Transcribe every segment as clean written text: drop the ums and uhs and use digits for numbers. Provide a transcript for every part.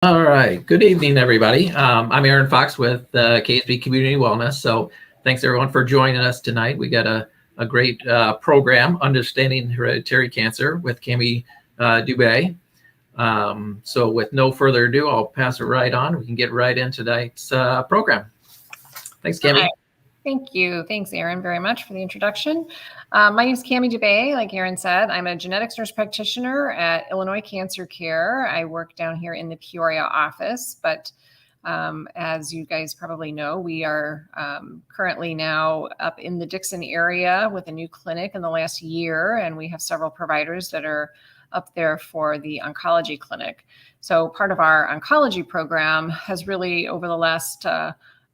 All right. Good evening, everybody. I'm Aaron Fox with KSB Community Wellness. So thanks, everyone, for joining us tonight. We got a great program, Understanding Hereditary Cancer with Cami Doubet. So with no further ado, I'll pass it right on. We can get right into tonight's program. Thanks, Cami. Hi. Thank you. Thanks, Aaron, very much for the introduction. My name is Cami Doubet. Like Aaron said, I'm a genetics nurse practitioner at Illinois CancerCare. I work down here in the Peoria office, but as you guys probably know, we are currently now up in the Dixon area with a new clinic in the last year, and we have several providers that are up there for the oncology clinic. So part of our oncology program has really, over the last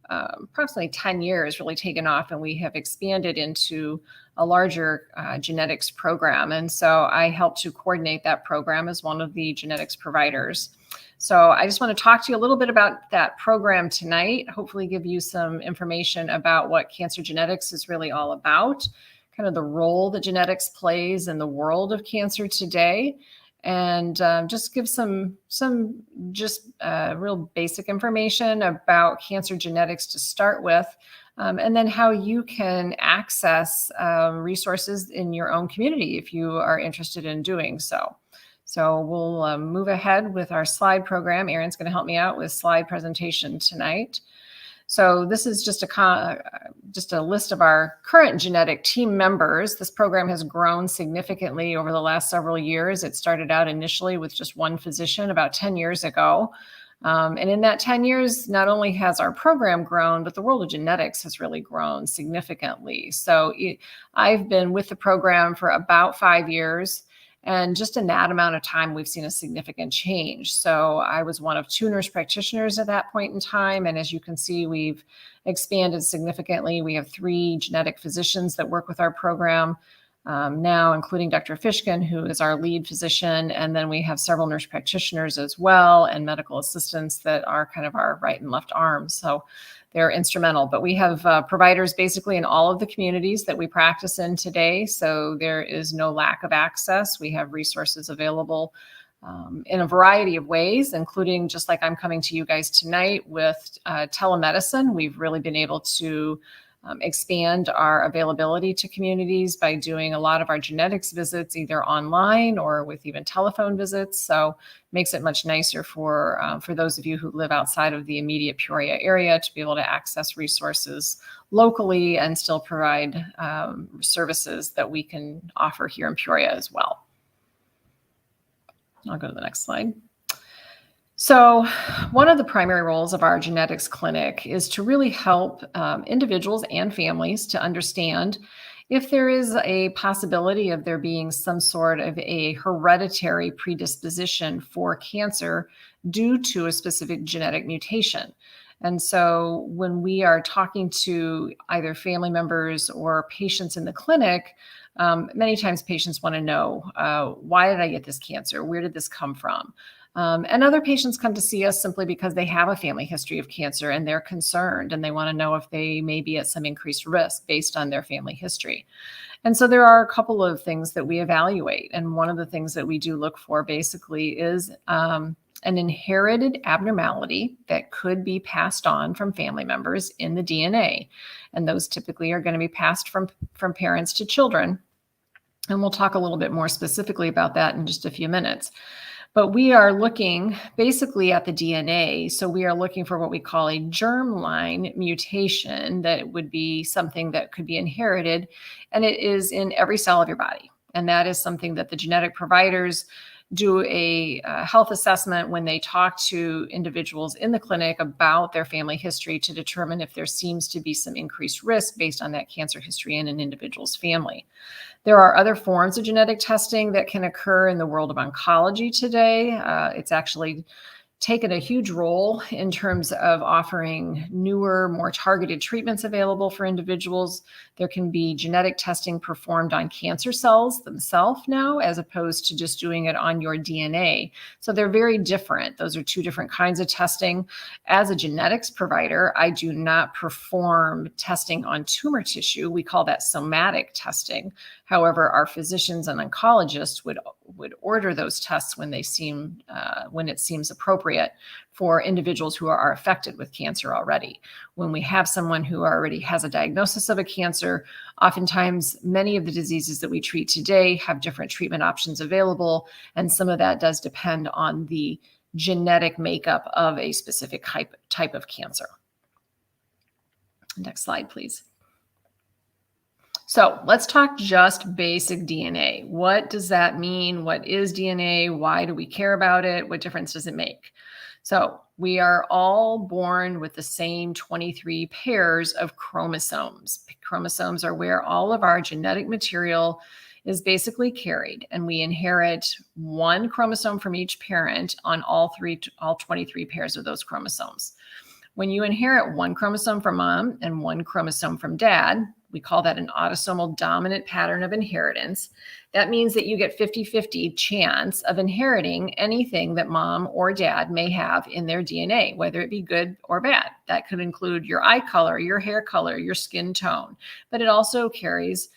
approximately 10 years, really taken off, and we have expanded into a larger genetics program. And so I help to coordinate that program as one of the genetics providers. So I just want to talk to you a little bit about that program tonight, hopefully give you some information about what cancer genetics is really all about, kind of the role that genetics plays in the world of cancer today, and just give some real basic information about cancer genetics to start with, and then how you can access resources in your own community if you are interested in doing so. So we'll move ahead with our slide program. Aaron's going to help me out with slide presentation tonight. So this is just a list of our current genetic team members. This program has grown significantly over the last several years. It started out initially with just one physician about 10 years ago. And in that 10 years, not only has our program grown, but the world of genetics has really grown significantly. So I've been with the program for about 5 years. And just in that amount of time, we've seen a significant change. So I was one of 2 nurse practitioners at that point in time. And as you can see, we've expanded significantly. We have 3 genetic physicians that work with our program now, including Dr. Fishkin, who is our lead physician. And then we have several nurse practitioners as well, and medical assistants that are kind of our right and left arms. So they're instrumental, but we have providers basically in all of the communities that we practice in today. So there is no lack of access. We have resources available in a variety of ways, including just like I'm coming to you guys tonight with telemedicine. We've really been able to expand our availability to communities by doing a lot of our genetics visits either online or with even telephone visits. So it makes it much nicer for those of you who live outside of the immediate Peoria area to be able to access resources locally and still provide services that we can offer here in Peoria as well. I'll go to the next slide. So one of the primary roles of our genetics clinic is to really help individuals and families to understand if there is a possibility of there being some sort of a hereditary predisposition for cancer due to a specific genetic mutation. And so when we are talking to either family members or patients in the clinic, many times patients want to know, why did I get this cancer? Where did this come from? And other patients come to see us simply because they have a family history of cancer and they're concerned and they want to know if they may be at some increased risk based on their family history. And so there are a couple of things that we evaluate. And one of the things that we do look for basically is an inherited abnormality that could be passed on from family members in the DNA. And those typically are going to be passed from parents to children. And we'll talk a little bit more specifically about that in just a few minutes. But we are looking basically at the DNA. So we are looking for what we call a germline mutation that would be something that could be inherited. And it is in every cell of your body. And that is something that the genetic providers do a health assessment when they talk to individuals in the clinic about their family history to determine if there seems to be some increased risk based on that cancer history in an individual's family. There are other forms of genetic testing that can occur in the world of oncology today. It's actually taken a huge role in terms of offering newer, more targeted treatments available for individuals. There can be genetic testing performed on cancer cells themselves now, as opposed to just doing it on your DNA. So they're very different. Those are 2 different kinds of testing. As a genetics provider, I do not perform testing on tumor tissue. We call that somatic testing. However, our physicians and oncologists would order those tests when it seems appropriate for individuals who are affected with cancer already. When we have someone who already has a diagnosis of a cancer, oftentimes many of the diseases that we treat today have different treatment options available, and some of that does depend on the genetic makeup of a specific type of cancer. Next slide, please. So let's talk just basic DNA. What does that mean? What is DNA? Why do we care about it? What difference does it make? So we are all born with the same 23 pairs of chromosomes. Chromosomes are where all of our genetic material is basically carried, and we inherit one chromosome from each parent on all 23 pairs of those chromosomes. When you inherit one chromosome from mom and one chromosome from dad, we call that an autosomal dominant pattern of inheritance. That means that you get 50-50 chance of inheriting anything that mom or dad may have in their DNA, whether it be good or bad. That could include your eye color, your hair color, your skin tone, but it also carries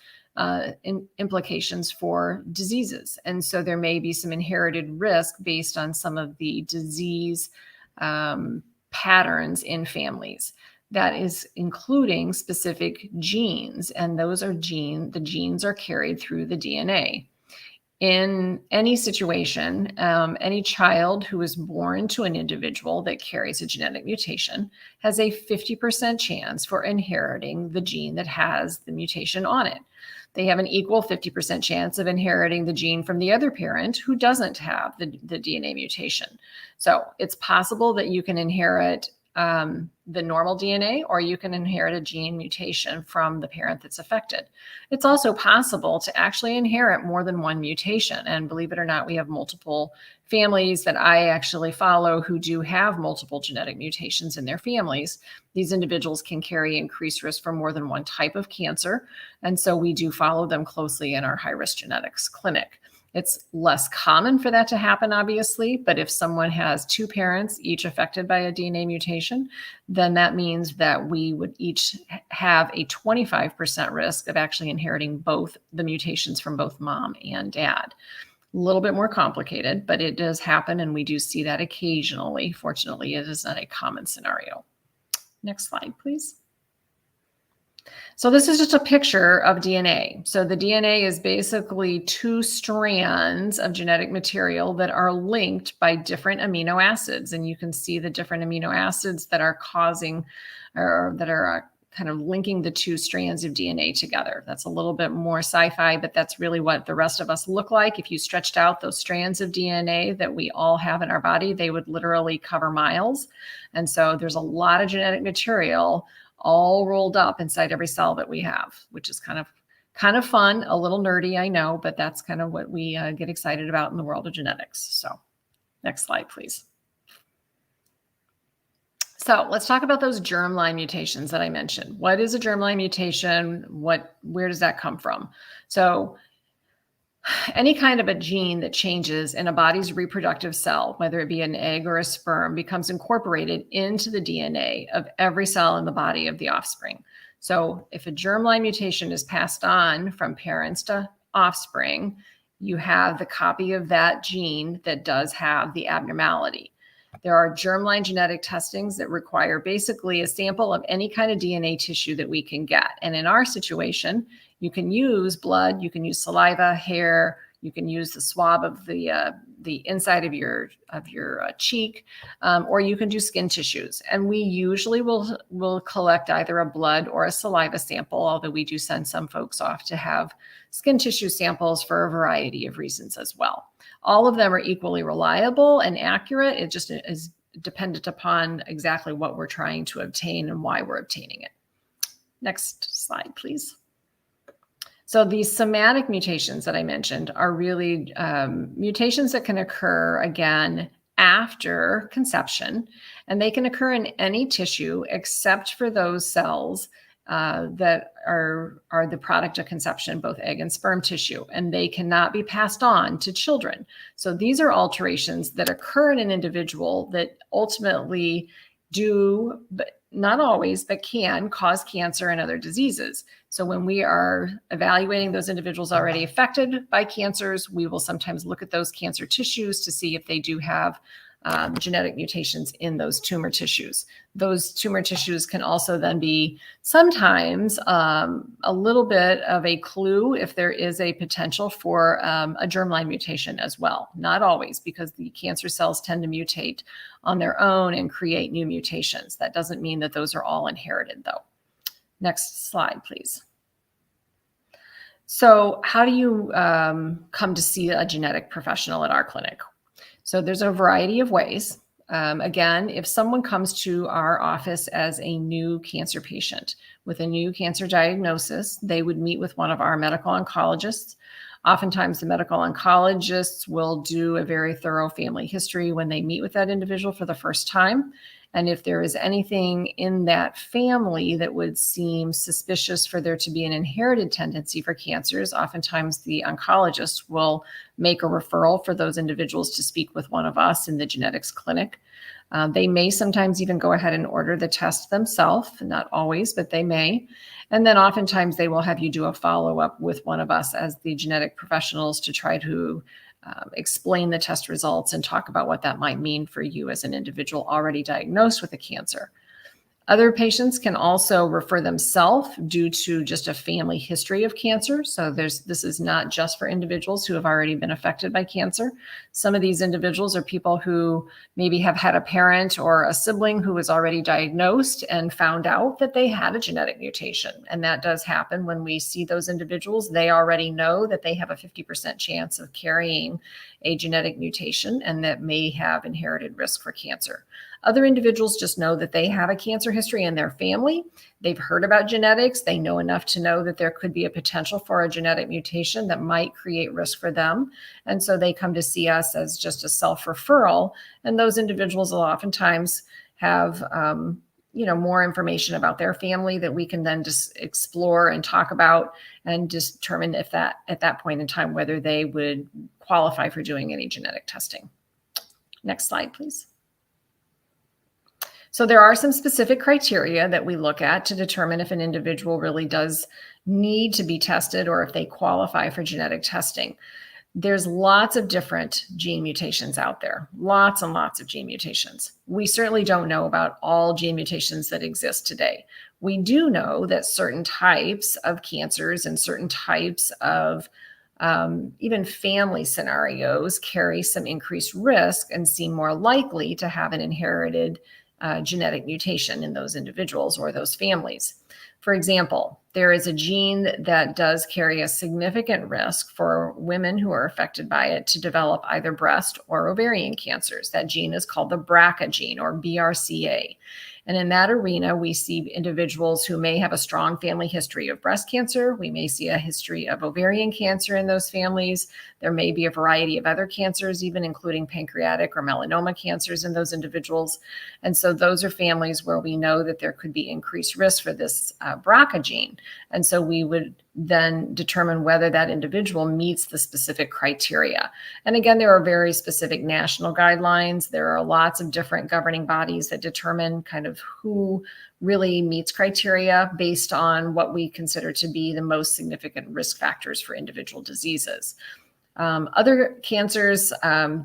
implications for diseases. And so there may be some inherited risk based on some of the disease patterns in families. That is including specific genes, and those are the genes are carried through the DNA. In any situation, any child who is born to an individual that carries a genetic mutation has a 50% chance for inheriting the gene that has the mutation on it. They have an equal 50% chance of inheriting the gene from the other parent who doesn't have the DNA mutation. So it's possible that you can inherit the normal DNA, or you can inherit a gene mutation from the parent that's affected. It's also possible to actually inherit more than one mutation. And believe it or not, we have multiple families that I actually follow who do have multiple genetic mutations in their families. These individuals can carry increased risk for more than one type of cancer. And so we do follow them closely in our high-risk genetics clinic. It's less common for that to happen, obviously, but if someone has two parents, each affected by a DNA mutation, then that means that we would each have a 25% risk of actually inheriting both the mutations from both mom and dad. A little bit more complicated, but it does happen, and we do see that occasionally. Fortunately, it is not a common scenario. Next slide, please. So this is just a picture of DNA. So the DNA is basically two strands of genetic material that are linked by different amino acids. And you can see the different amino acids that are causing, or that are kind of linking the two strands of DNA together. That's a little bit more sci-fi, but that's really what the rest of us look like. If you stretched out those strands of DNA that we all have in our body, they would literally cover miles. And so there's a lot of genetic material all rolled up inside every cell that we have, which is kind of fun, a little nerdy, I know, but that's kind of what we get excited about in the world of genetics. So next slide, please. So let's talk about those germline mutations that I mentioned. What is a germline mutation? Where does that come from? So any kind of a gene that changes in a body's reproductive cell, whether it be an egg or a sperm, becomes incorporated into the DNA of every cell in the body of the offspring. So if a germline mutation is passed on from parents to offspring, you have the copy of that gene that does have the abnormality. There are germline genetic testings that require basically a sample of any kind of DNA tissue that we can get. And in our situation, you can use blood, you can use saliva, hair, you can use the swab of the inside of your cheek, or you can do skin tissues. And we usually will collect either a blood or a saliva sample, although we do send some folks off to have skin tissue samples for a variety of reasons as well. All of them are equally reliable and accurate. It just is dependent upon exactly what we're trying to obtain and why we're obtaining it. Next slide, please. So these somatic mutations that I mentioned are really mutations that can occur again after conception, and they can occur in any tissue except for those cells that are the product of conception, both egg and sperm tissue, and they cannot be passed on to children. So these are alterations that occur in an individual that ultimately do, but not always, but can cause cancer and other diseases. So when we are evaluating those individuals already affected by cancers, we will sometimes look at those cancer tissues to see if they do have genetic mutations in those tumor tissues. Those tumor tissues can also then be sometimes a little bit of a clue if there is a potential for a germline mutation as well. Not always, because the cancer cells tend to mutate on their own and create new mutations. That doesn't mean that those are all inherited, though. Next slide, please. So how do you come to see a genetic professional at our clinic? So there's a variety of ways. Again, if someone comes to our office as a new cancer patient with a new cancer diagnosis, they would meet with one of our medical oncologists. Oftentimes, the medical oncologists will do a very thorough family history when they meet with that individual for the first time. And if there is anything in that family that would seem suspicious for there to be an inherited tendency for cancers, oftentimes the oncologist will make a referral for those individuals to speak with one of us in the genetics clinic. They may sometimes even go ahead and order the test themselves, not always, but they may. And then oftentimes they will have you do a follow-up with one of us as the genetic professionals to try to explain the test results and talk about what that might mean for you as an individual already diagnosed with a cancer. Other patients can also refer themselves due to just a family history of cancer. So this is not just for individuals who have already been affected by cancer. Some of these individuals are people who maybe have had a parent or a sibling who was already diagnosed and found out that they had a genetic mutation. And that does happen when we see those individuals. They already know that they have a 50% chance of carrying a genetic mutation and that may have inherited risk for cancer. Other individuals just know that they have a cancer history in their family. They've heard about genetics. They know enough to know that there could be a potential for a genetic mutation that might create risk for them. And so they come to see us as just a self-referral. And those individuals will oftentimes have more information about their family that we can then just explore and talk about and determine if that at that point in time whether they would qualify for doing any genetic testing. Next slide, please. So there are some specific criteria that we look at to determine if an individual really does need to be tested or if they qualify for genetic testing. There's lots of different gene mutations out there, lots and lots of gene mutations. We certainly don't know about all gene mutations that exist today. We do know that certain types of cancers and certain types of even family scenarios carry some increased risk and seem more likely to have an inherited genetic mutation in those individuals or those families. For example, there is a gene that does carry a significant risk for women who are affected by it to develop either breast or ovarian cancers. That gene is called the BRCA gene or BRCA. And in that arena, we see individuals who may have a strong family history of breast cancer. We may see a history of ovarian cancer in those families. There may be a variety of other cancers, even including pancreatic or melanoma cancers in those individuals. And so those are families where we know that there could be increased risk for this BRCA gene. And so we would then determine whether that individual meets the specific criteria. And again, there are very specific national guidelines. There are lots of different governing bodies that determine kind of who really meets criteria based on what we consider to be the most significant risk factors for individual diseases. Other cancers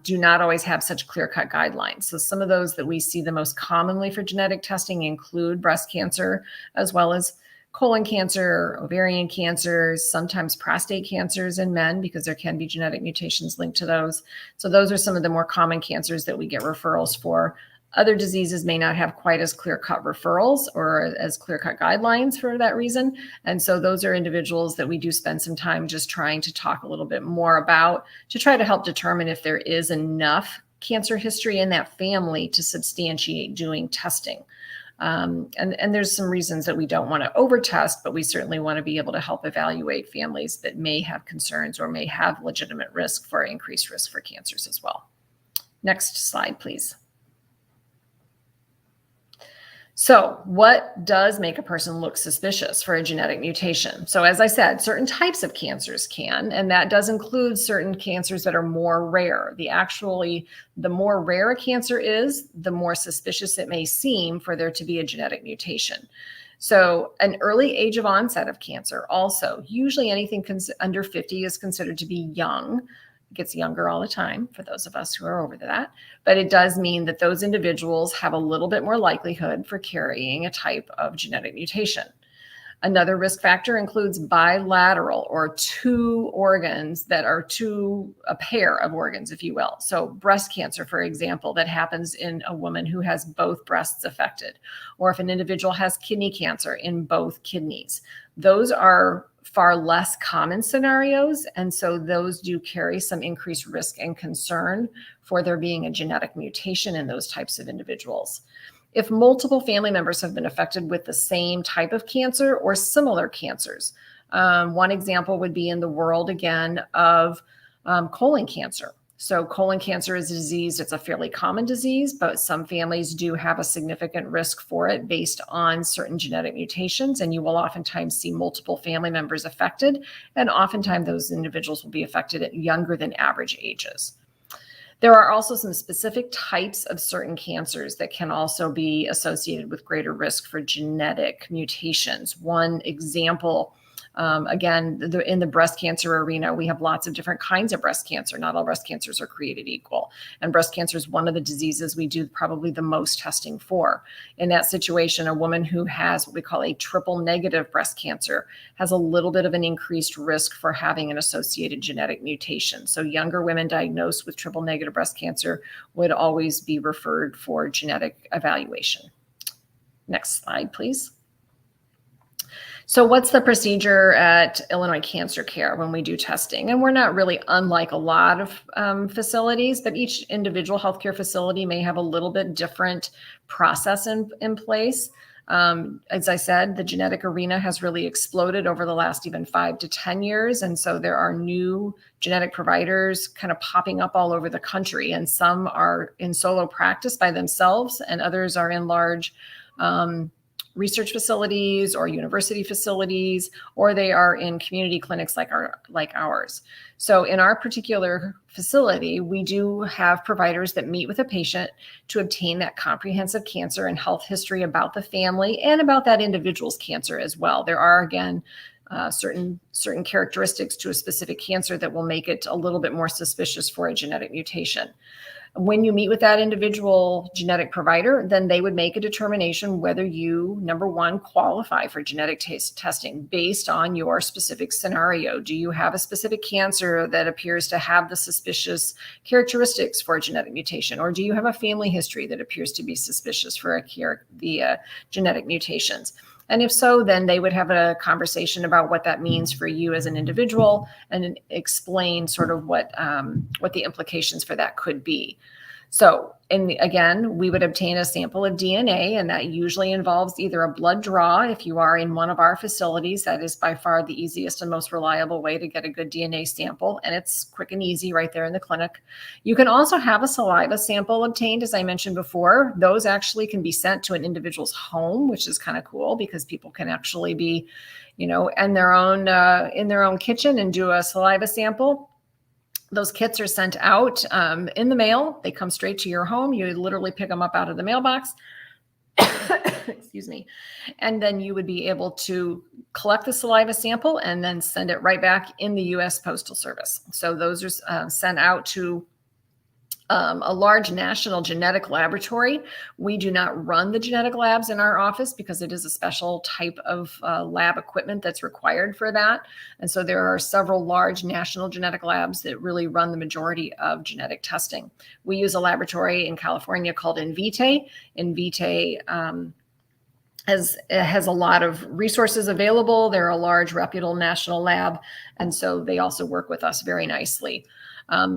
do not always have such clear-cut guidelines. So some of those that we see the most commonly for genetic testing include breast cancer, as well as colon cancer, ovarian cancers, sometimes prostate cancers in men, because there can be genetic mutations linked to those. So those are some of the more common cancers that we get referrals for. Other diseases may not have quite as clear-cut referrals or as clear-cut guidelines for that reason. And so those are individuals that we do spend some time just trying to talk a little bit more about to try to help determine if there is enough cancer history in that family to substantiate doing testing. And there's some reasons that we don't want to overtest, but we certainly want to be able to help evaluate families that may have concerns or may have legitimate risk for increased risk for cancers as well. Next slide, please. So what does make a person look suspicious for a genetic mutation? So as I said, certain types of cancers can, and that does include certain cancers that are more rare. The more rare a cancer is, the more suspicious it may seem for there to be a genetic mutation. So an early age of onset of cancer also, usually anything under 50 is considered to be young. It gets younger all the time for those of us who are over that, but it does mean that those individuals have a little bit more likelihood for carrying a type of genetic mutation. Another risk factor includes bilateral or two organs that are a pair of organs, if you will. So breast cancer, for example, that happens in a woman who has both breasts affected, or if an individual has kidney cancer in both kidneys. Those are far less common scenarios, and so those do carry some increased risk and concern for there being a genetic mutation in those types of individuals. If multiple family members have been affected with the same type of cancer or similar cancers, one example would be in the world again of colon cancer. So colon cancer is a disease, it's a fairly common disease, but some families do have a significant risk for it based on certain genetic mutations, and you will oftentimes see multiple family members affected, and oftentimes those individuals will be affected at younger than average ages. There are also some specific types of certain cancers that can also be associated with greater risk for genetic mutations. One example, again, in the breast cancer arena, we have lots of different kinds of breast cancer. Not all breast cancers are created equal. And breast cancer is one of the diseases we do probably the most testing for. In that situation, a woman who has what we call a triple negative breast cancer has a little bit of an increased risk for having an associated genetic mutation. So younger women diagnosed with triple negative breast cancer would always be referred for genetic evaluation. Next slide, please. So what's the procedure at Illinois CancerCare when we do testing? And we're not really unlike a lot of facilities, but each individual healthcare facility may have a little bit different process in place. As I said, the genetic arena has really exploded over the last even 5 to 10 years. And so there are new genetic providers kind of popping up all over the country. And some are in solo practice by themselves, and others are in large research facilities or university facilities, or they are in community clinics like ours. So in our particular facility, we do have providers that meet with a patient to obtain that comprehensive cancer and health history about the family and about that individual's cancer as well. There are, again, certain characteristics to a specific cancer that will make it a little bit more suspicious for a genetic mutation. When you meet with that individual genetic provider, then they would make a determination whether you, number one, qualify for genetic testing based on your specific scenario. Do you have a specific cancer that appears to have the suspicious characteristics for a genetic mutation? Or do you have a family history that appears to be suspicious for the genetic mutations? And if so, then they would have a conversation about what that means for you as an individual and explain sort of what the implications for that could be. So, again, we would obtain a sample of DNA, and that usually involves either a blood draw. If you are in one of our facilities, that is by far the easiest and most reliable way to get a good DNA sample, and it's quick and easy right there in the clinic. You can also have a saliva sample obtained, as I mentioned before. Those actually can be sent to an individual's home, which is kind of cool because people can actually be, in their own kitchen and do a saliva sample. Those kits are sent out in the mail. They come straight to your home. You literally pick them up out of the mailbox. Excuse me. And then you would be able to collect the saliva sample and then send it right back in the U.S. Postal Service. So those are sent out to a large national genetic laboratory. We do not run the genetic labs in our office because it is a special type of lab equipment that's required for that. And so there are several large national genetic labs that really run the majority of genetic testing. We use a laboratory in California called Invitae. Invitae has a lot of resources available. They're a large reputable national lab. And so they also work with us very nicely.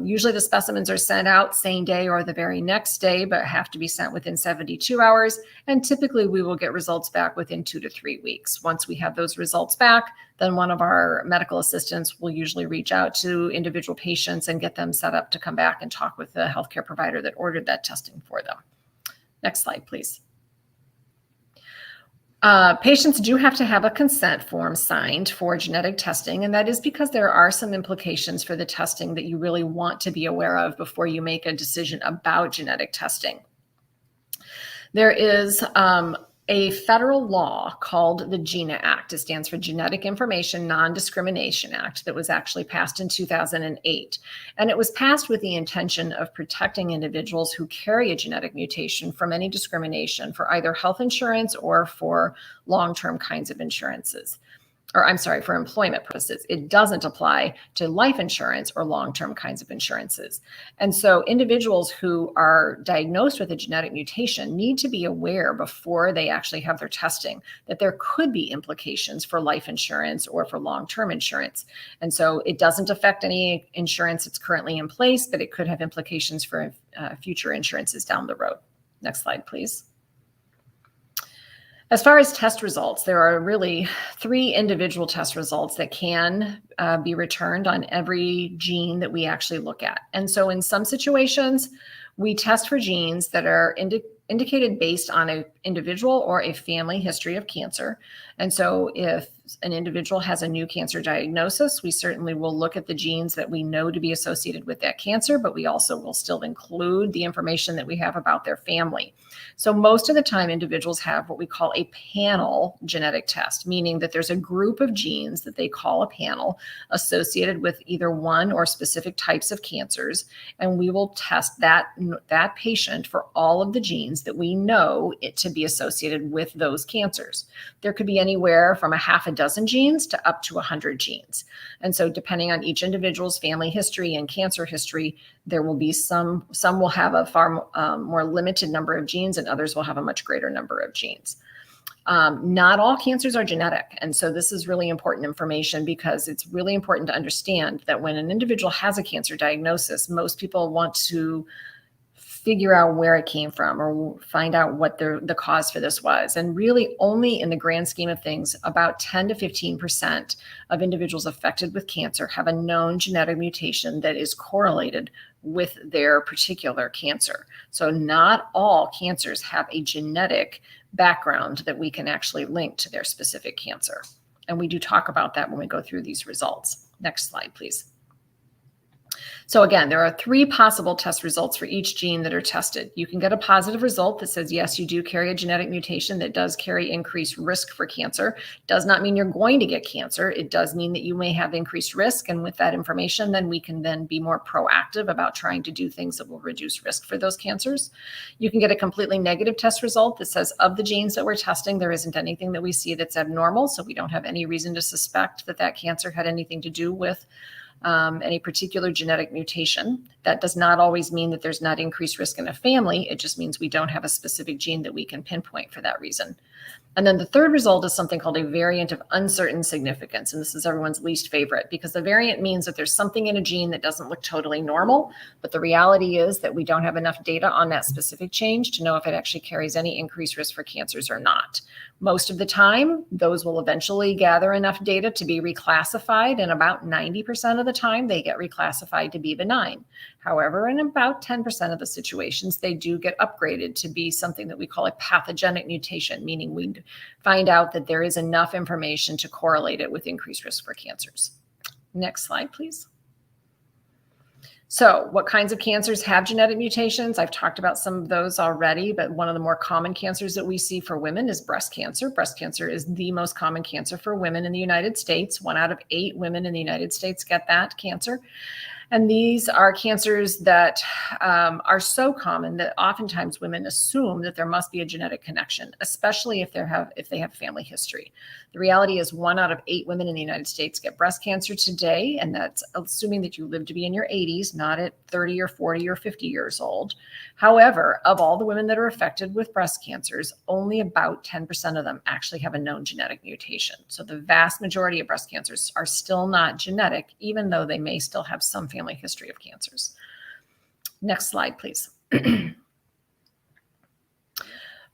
Usually the specimens are sent out same day or the very next day, but have to be sent within 72 hours. And typically we will get results back within 2 to 3 weeks. Once we have those results back, then one of our medical assistants will usually reach out to individual patients and get them set up to come back and talk with the healthcare provider that ordered that testing for them. Next slide, please. Patients do have to have a consent form signed for genetic testing, and that is because there are some implications for the testing that you really want to be aware of before you make a decision about genetic testing. There is a federal law called the GINA Act. It stands for Genetic Information Non-Discrimination Act, that was actually passed in 2008. And it was passed with the intention of protecting individuals who carry a genetic mutation from any discrimination for either health insurance or for long-term kinds of insurances. Or I'm sorry, for employment purposes. It doesn't apply to life insurance or long-term kinds of insurances. And so individuals who are diagnosed with a genetic mutation need to be aware before they actually have their testing that there could be implications for life insurance or for long-term insurance. And so it doesn't affect any insurance that's currently in place, but it could have implications for future insurances down the road. Next slide, please. As far as test results, there are really 3 individual test results that can be returned on every gene that we actually look at. And so in some situations, we test for genes that are indicated based on an individual or a family history of cancer. And so if an individual has a new cancer diagnosis, we certainly will look at the genes that we know to be associated with that cancer, but we also will still include the information that we have about their family. So most of the time, individuals have what we call a panel genetic test, meaning that there's a group of genes that they call a panel associated with either one or specific types of cancers. And we will test that patient for all of the genes that we know it to be associated with those cancers. There could be anywhere from a half a dozen genes to up to 100 genes. And so depending on each individual's family history and cancer history, there will be some will have a far more limited number of genes and others will have a much greater number of genes. Not all cancers are genetic. And so this is really important information because it's really important to understand that when an individual has a cancer diagnosis, most people want to figure out where it came from or find out what the cause for this was. And really only in the grand scheme of things, about 10 to 15% of individuals affected with cancer have a known genetic mutation that is correlated with their particular cancer. So not all cancers have a genetic background that we can actually link to their specific cancer. And we do talk about that when we go through these results. Next slide, please. So again, there are 3 possible test results for each gene that are tested. You can get a positive result that says, yes, you do carry a genetic mutation that does carry increased risk for cancer. Does not mean you're going to get cancer. It does mean that you may have increased risk. And with that information, then we can then be more proactive about trying to do things that will reduce risk for those cancers. You can get a completely negative test result that says, of the genes that we're testing, there isn't anything that we see that's abnormal. So we don't have any reason to suspect that that cancer had anything to do with any particular genetic mutation. That does not always mean that there's not increased risk in a family. It just means we don't have a specific gene that we can pinpoint for that reason. And then the third result is something called a variant of uncertain significance. And this is everyone's least favorite because the variant means that there's something in a gene that doesn't look totally normal. But the reality is that we don't have enough data on that specific change to know if it actually carries any increased risk for cancers or not. Most of the time, those will eventually gather enough data to be reclassified. And about 90% of the time, they get reclassified to be benign. However, in about 10% of the situations, they do get upgraded to be something that we call a pathogenic mutation, meaning we find out that there is enough information to correlate it with increased risk for cancers. Next slide, please. So what kinds of cancers have genetic mutations? I've talked about some of those already, but one of the more common cancers that we see for women is breast cancer. Breast cancer is the most common cancer for women in the United States. 1 out of 8 women in the United States get that cancer. And these are cancers that are so common that oftentimes women assume that there must be a genetic connection, especially if they have family history. The reality is 1 out of 8 women in the United States get breast cancer today, and that's assuming that you live to be in your 80s, not at 30 or 40 or 50 years old. However, of all the women that are affected with breast cancers, only about 10% of them actually have a known genetic mutation. So the vast majority of breast cancers are still not genetic, even though they may still have some family history of cancers. Next slide, please.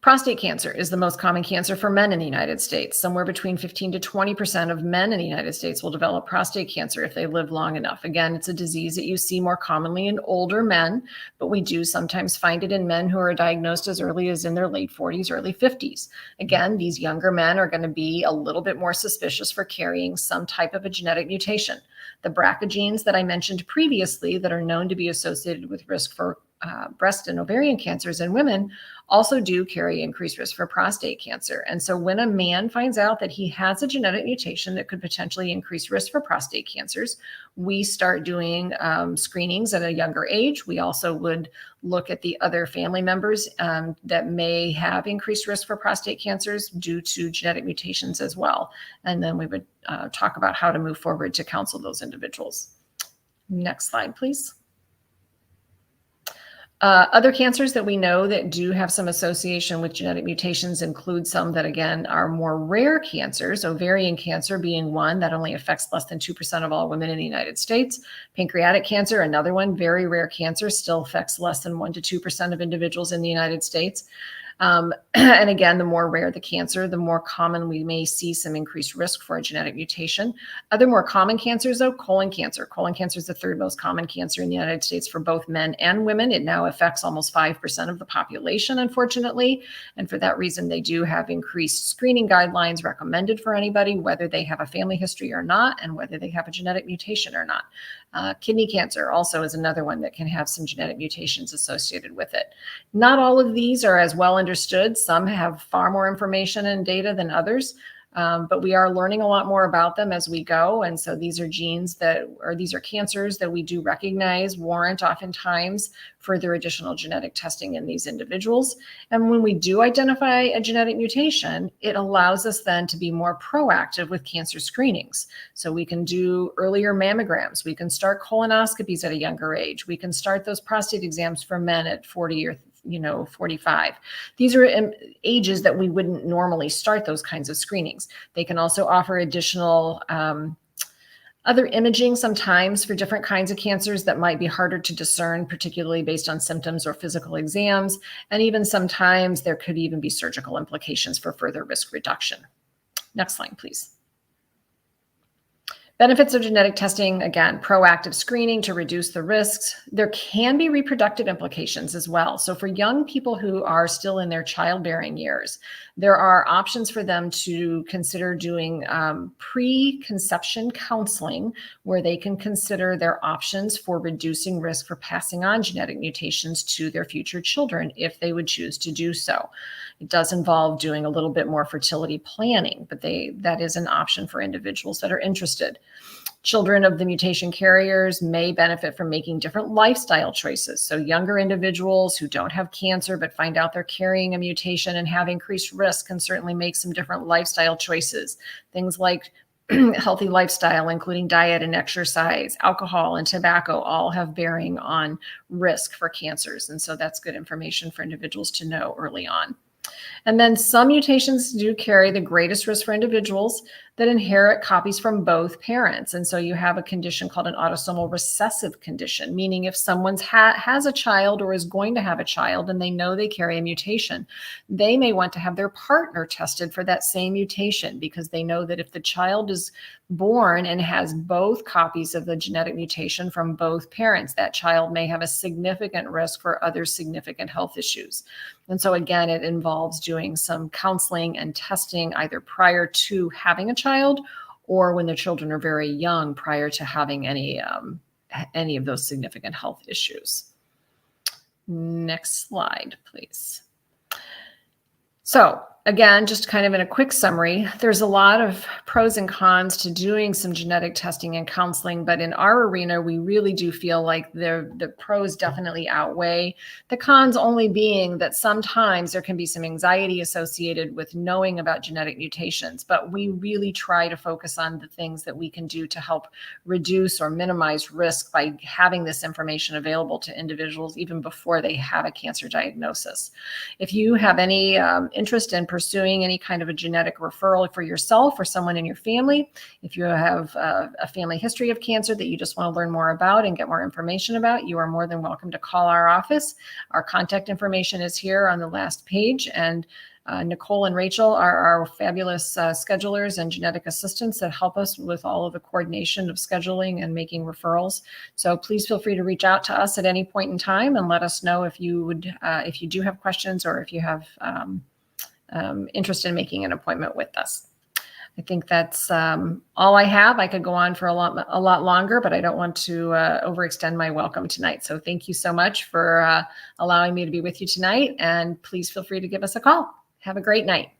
Prostate cancer is the most common cancer for men in the United States. Somewhere between 15 to 20% of men in the United States will develop prostate cancer if they live long enough. Again, it's a disease that you see more commonly in older men, but we do sometimes find it in men who are diagnosed as early as in their late 40s, early 50s. Again, these younger men are going to be a little bit more suspicious for carrying some type of a genetic mutation. The BRCA genes that I mentioned previously that are known to be associated with risk for breast and ovarian cancers in women also do carry increased risk for prostate cancer. And so when a man finds out that he has a genetic mutation that could potentially increase risk for prostate cancers, we start doing screenings at a younger age. We also would look at the other family members that may have increased risk for prostate cancers due to genetic mutations as well. And then we would talk about how to move forward to counsel those individuals. Next slide, please. Other cancers that we know that do have some association with genetic mutations include some that, again, are more rare cancers, ovarian cancer being one that only affects less than 2% of all women in the United States. Pancreatic cancer, another one, very rare cancer, still affects less than 1 to 2% of individuals in the United States. And again, the more rare the cancer, the more common we may see some increased risk for a genetic mutation. Other more common cancers, though, colon cancer. Colon cancer is the third most common cancer in the United States for both men and women. It now affects almost 5% of the population, unfortunately. And for that reason, they do have increased screening guidelines recommended for anybody, whether they have a family history or not, and whether they have a genetic mutation or not. Kidney cancer also is another one that can have some genetic mutations associated with it. Not all of these are as well understood. Some have far more information and data than others, but we are learning a lot more about them as we go. And so these are genes that, or these are cancers that we do recognize warrant oftentimes further additional genetic testing in these individuals. And when we do identify a genetic mutation, it allows us then to be more proactive with cancer screenings. So we can do earlier mammograms. We can start colonoscopies at a younger age. We can start those prostate exams for men at 40 or 45. These are ages that we wouldn't normally start those kinds of screenings. They can also offer additional other imaging sometimes for different kinds of cancers that might be harder to discern, particularly based on symptoms or physical exams. And even sometimes there could even be surgical implications for further risk reduction. Next slide, please. Benefits of genetic testing, again, proactive screening to reduce the risks. There can be reproductive implications as well. So for young people who are still in their childbearing years, there are options for them to consider doing pre-conception counseling, where they can consider their options for reducing risk for passing on genetic mutations to their future children if they would choose to do so. It does involve doing a little bit more fertility planning, but that is an option for individuals that are interested. Children of the mutation carriers may benefit from making different lifestyle choices. So younger individuals who don't have cancer but find out they're carrying a mutation and have increased risk can certainly make some different lifestyle choices. Things like healthy lifestyle, including diet and exercise, alcohol and tobacco, all have bearing on risk for cancers. And so that's good information for individuals to know early on. And then some mutations do carry the greatest risk for individuals that inherit copies from both parents. And so you have a condition called an autosomal recessive condition, meaning if someone has a child or is going to have a child and they know they carry a mutation, they may want to have their partner tested for that same mutation, because they know that if the child is born and has both copies of the genetic mutation from both parents, that child may have a significant risk for other significant health issues. And so again, it involves doing some counseling and testing either prior to having a child or when the children are very young prior to having any of those significant health issues. Next slide, please. So again, just kind of in a quick summary, there's a lot of pros and cons to doing some genetic testing and counseling, but in our arena, we really do feel like the pros definitely outweigh the cons, only being that sometimes there can be some anxiety associated with knowing about genetic mutations, but we really try to focus on the things that we can do to help reduce or minimize risk by having this information available to individuals even before they have a cancer diagnosis. If you have any interest in pursuing any kind of a genetic referral for yourself or someone in your family, if you have a family history of cancer that you just want to learn more about and get more information about, you are more than welcome to call our office. Our contact information is here on the last page, and Nicole and Rachel are our fabulous schedulers and genetic assistants that help us with all of the coordination of scheduling and making referrals. So please feel free to reach out to us at any point in time and let us know if you do have questions, or if you have interest in making an appointment with us. I think that's all I have. I could go on for a lot longer, but I don't want to overextend my welcome tonight. So thank you so much for allowing me to be with you tonight, and please feel free to give us a call. Have a great night.